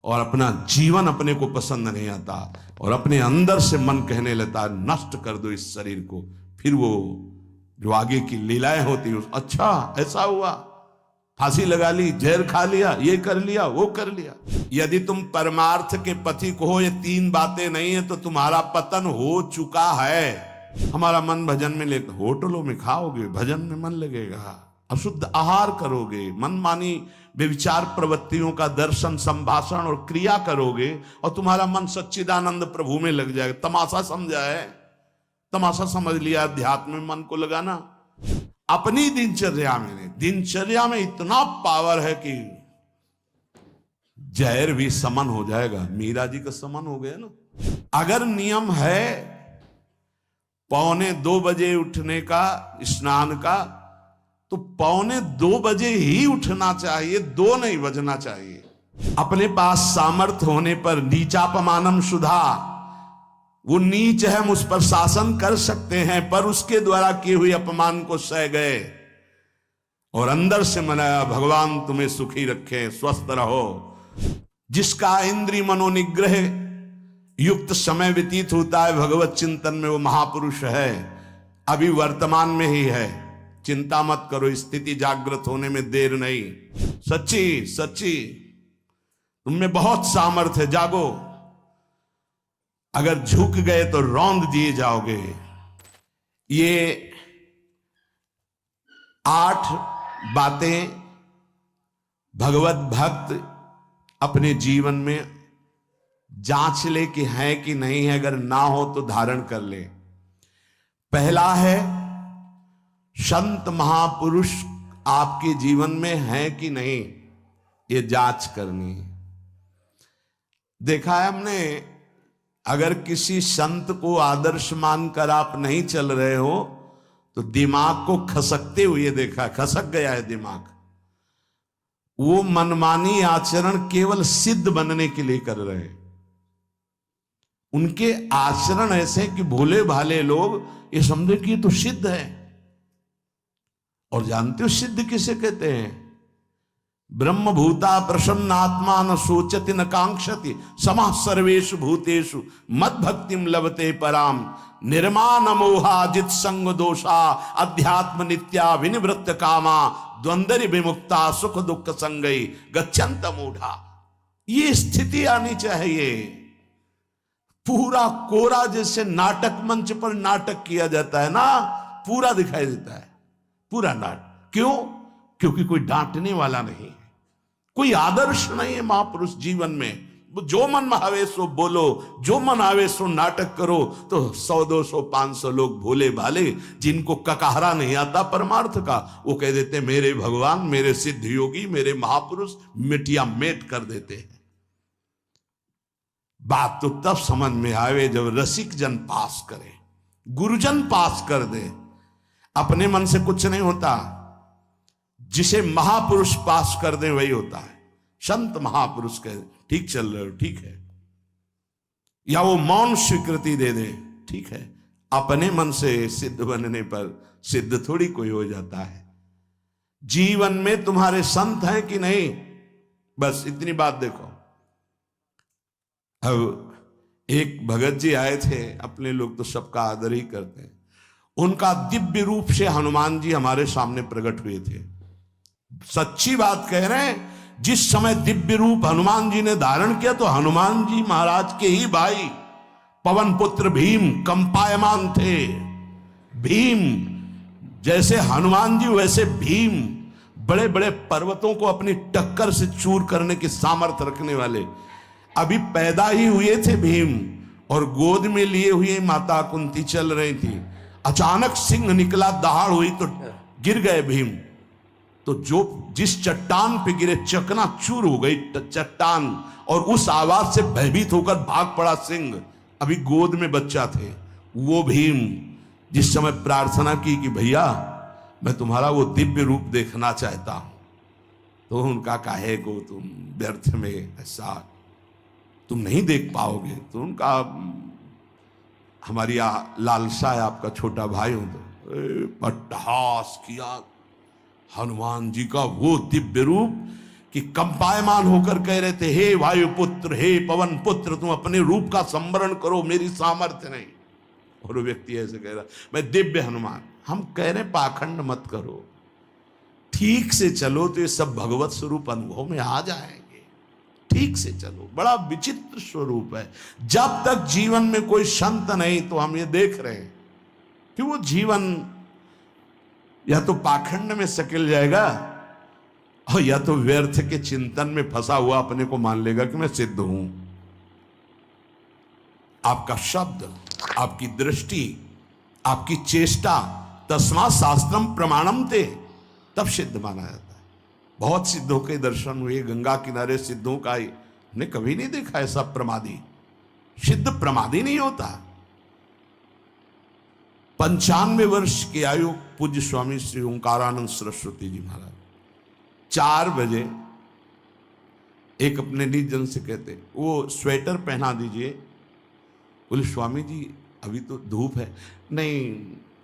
और अपना जीवन अपने को पसंद नहीं आता और अपने अंदर से मन कहने लगता है नष्ट कर दो इस शरीर को, फिर वो जो आगे की लीलाएं होती है, अच्छा ऐसा हुआ, फांसी लगा ली, जहर खा लिया, ये कर लिया, वो कर लिया। यदि तुम परमार्थ के पथिक हो, ये तीन बातें नहीं है तो तुम्हारा पतन हो चुका है। हमारा मन भजन में ले, होटलों में खाओगे, भजन में मन लगेगा, अशुद्ध आहार करोगे, मनमानी व्यभिचार प्रवृत्तियों का दर्शन, संभाषण और क्रिया करोगे और तुम्हारा मन सच्चिदानंद प्रभु में लग जाएगा। तमाशा समझा है, तमाशा समझ लिया अध्यात्म में मन को लगाना। अपनी दिनचर्या में इतना पावर है कि जहर भी समन हो जाएगा। मीरा जी का समन हो गया ना। अगर नियम है 1:45 बजे उठने का, स्नान का, तो 1:45 बजे ही उठना चाहिए, 2 नहीं बजना चाहिए। अपने पास सामर्थ्य होने पर नीचापमानम सुधा, वो नीच है, हम उस पर शासन कर सकते हैं, पर उसके द्वारा किए हुए अपमान को सह गए और अंदर से मनाया भगवान तुम्हें सुखी रखे, स्वस्थ रहो। जिसका इंद्रिय मनोनिग्रह युक्त समय व्यतीत होता है भगवत चिंतन में, वो महापुरुष है। अभी वर्तमान में ही है, चिंता मत करो, स्थिति जागृत होने में देर नहीं। सच्ची तुममें बहुत सामर्थ्य है, जागो। अगर झुक गए तो रौंद दिए जाओगे। ये 8 बातें भगवत भक्त अपने जीवन में जांच ले कि है कि नहीं है, अगर ना हो तो धारण कर ले। पहला है, संत महापुरुष आपके जीवन में है कि नहीं, ये जांच करनी है। देखा है हमने, अगर किसी संत को आदर्श मानकर आप नहीं चल रहे हो तो दिमाग को खसकते हुए देखा, खसक गया है दिमाग। वो मनमानी आचरण केवल सिद्ध बनने के लिए कर रहे हैं। उनके आचरण ऐसे कि भोले भाले लोग ये समझे कि ये तो सिद्ध है। और जानते हो सिद्ध किसे कहते हैं? ब्रह्म भूता प्रसन्नात्मा न सोचति न कांक्षति समः सर्वेषु भूतेषु मद भक्तिम लभते पराम निर्माण मोहा जित संग दोषा अध्यात्म नित्या विनिवृत्त कामा द्वंद्वरि विमुक्ता सुख दुख संगई गच्छन्त मूढ़ा। ये स्थिति आनी चाहिए। पूरा कोरा, जैसे नाटक मंच पर नाटक किया जाता है ना, पूरा दिखाई देता है, पूरा नाटक। क्यों? क्योंकि कोई डांटने वाला नहीं है, कोई आदर्श नहीं है महापुरुष जीवन में। जो मन में आवे सो बोलो, जो मन आवे सो नाटक करो, तो 100 200 500 लोग भोले भाले जिनको ककाहरा नहीं आता परमार्थ का, वो कह देते मेरे भगवान, मेरे सिद्ध योगी, मेरे महापुरुष मिटिया मेट कर देते हैं। बात तो तब समझ में आवे जब रसिक जन पास करे, गुरुजन पास कर दे। अपने मन से कुछ नहीं होता, जिसे महापुरुष पास कर दे वही होता है। संत महापुरुष कहे ठीक चल रहे हो, ठीक है, या वो मौन स्वीकृति दे दे, ठीक है। अपने मन से सिद्ध बनने पर सिद्ध थोड़ी कोई हो जाता है। जीवन में तुम्हारे संत हैं कि नहीं, बस इतनी बात देखो। अब एक भगत जी आए थे, अपने लोग तो सबका आदर ही करते हैं। उनका दिव्य रूप से हनुमान जी हमारे सामने प्रकट हुए थे। सच्ची बात कह रहे हैं, जिस समय दिव्य रूप हनुमान जी ने धारण किया तो हनुमान जी महाराज के ही भाई पवन पुत्र भीम कंपायमान थे। भीम जैसे हनुमान जी वैसे भीम, बड़े बड़े पर्वतों को अपनी टक्कर से चूर करने की सामर्थ्य रखने वाले। अभी पैदा ही हुए थे भीम और गोद में लिए हुए माता कुंती चल रही थी। अचानक सिंह निकला, दहाड़ हुई तो गिर गए भीम। तो जो जिस चट्टान पे गिरे चकनाचूर हो गई चट्टान, और उस आवाज से भयभीत होकर भाग पड़ा सिंह। अभी गोद में बच्चा थे। वो भीम जिस समय प्रार्थना की कि भैया मैं तुम्हारा वो दिव्य रूप देखना चाहता हूं, तो उनका काहे को तुम व्यर्थ में ऐसा तुम नहीं देख पाओगे। तो उनका हमारी लालसा है, आपका छोटा भाई हूं। तो पट्टहास किया हनुमान जी का वो दिव्य रूप कि कंपायमान होकर कह रहे थे, हे वायुपुत्र, हे पवन पुत्र, तुम अपने रूप का संवरण करो, मेरी सामर्थ्य नहीं। और वो व्यक्ति ऐसे कह रहा, मैं दिव्य हनुमान। हम कह रहे पाखंड मत करो, ठीक से चलो तो ये सब भगवत स्वरूप अनुभव में आ जाएंगे। ठीक से चलो। बड़ा विचित्र स्वरूप है। जब तक जीवन में कोई संत नहीं, तो हम ये देख रहे हैं कि वो जीवन या तो पाखंड में सकिल जाएगा और या तो व्यर्थ के चिंतन में फंसा हुआ अपने को मान लेगा कि मैं सिद्ध हूं। आपका शब्द, आपकी दृष्टि, आपकी चेष्टा, तस्मात् शास्त्रम प्रमाणम ते, तब सिद्ध माना जाता है। बहुत सिद्धों के दर्शन हुए, गंगा किनारे सिद्धों का ने कभी नहीं देखा ऐसा प्रमादी। सिद्ध प्रमादी नहीं होता। 95 वर्ष की आयु पूज्य स्वामी श्री ओंकारानंद सरस्वती जी महाराज 4 बजे एक अपने निज जन से कहते, वो स्वेटर पहना दीजिए। बोले स्वामी जी अभी तो धूप है। नहीं,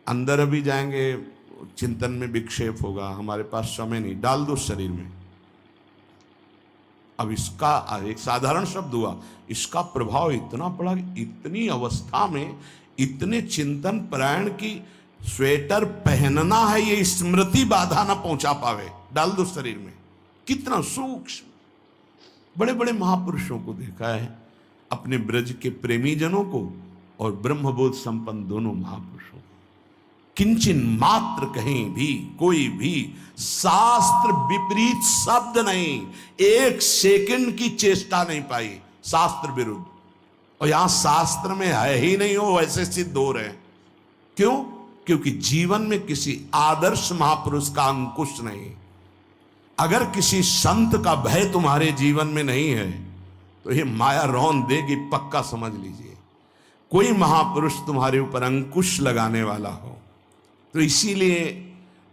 अंदर अभी जाएंगे, चिंतन में विक्षेप होगा, हमारे पास समय नहीं, डाल दो शरीर में। अब इसका एक साधारण शब्द हुआ, इसका प्रभाव इतना पड़ा, इतनी अवस्था में इतने चिंतन परायण की स्वेटर पहनना है, ये स्मृति बाधा ना पहुंचा पावे, डाल दो शरीर में। कितना सूक्ष्म। बड़े बड़े महापुरुषों को देखा है, अपने ब्रज के प्रेमी जनों को और ब्रह्मबोध संपन्न दोनों महापुरुषों को, किंचन मात्र कहीं भी कोई भी शास्त्र विपरीत शब्द नहीं, 1 सेकंड की चेष्टा नहीं पाई शास्त्र विरुद्ध। और यहां शास्त्र में है ही नहीं, हो वैसे सिद्ध हो रहे हैं। क्यों? क्योंकि जीवन में किसी आदर्श महापुरुष का अंकुश नहीं। अगर किसी संत का भय तुम्हारे जीवन में नहीं है तो ये माया रौन देगी, पक्का समझ लीजिए। कोई महापुरुष तुम्हारे ऊपर अंकुश लगाने वाला हो। तो इसीलिए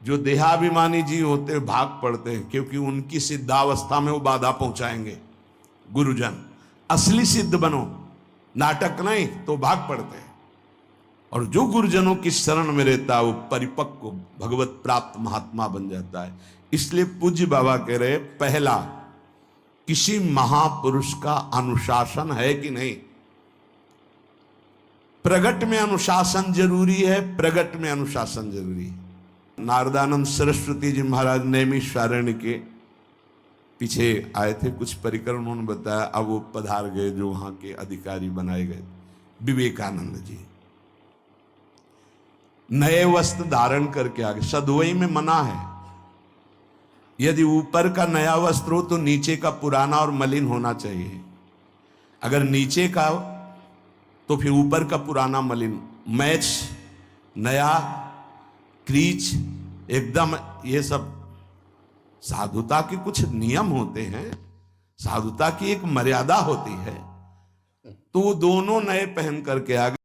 जो देहाभिमानी जी होते भाग पड़ते हैं, क्योंकि उनकी सिद्धावस्था में वो बाधा पहुंचाएंगे गुरुजन। असली सिद्ध बनो, नाटक नहीं, तो भाग पड़ते हैं। और जो गुरुजनों की शरण में रहता है वो परिपक्व भगवत प्राप्त महात्मा बन जाता है। इसलिए पूज्य बाबा कह रहे, पहला, किसी महापुरुष का अनुशासन है कि नहीं। प्रगट में अनुशासन जरूरी है, प्रगट में अनुशासन जरूरी है। नारदानंद सरस्वती जी महाराज नैमिषारण्य के पीछे आए थे, कुछ परिकर उन्होंने बताया। अब वो पधार गए जो वहां के अधिकारी बनाए गए, विवेकानंद जी। नए वस्त्र धारण करके आ गए। सदवई में मना है, यदि ऊपर का नया वस्त्र हो तो नीचे का पुराना और मलिन होना चाहिए। अगर नीचे का तो फिर ऊपर का पुराना मलिन, मैच नया, क्रीच एकदम, ये सब साधुता के कुछ नियम होते हैं, साधुता की एक मर्यादा होती है। तो वो दोनों नए पहन करके आ गए।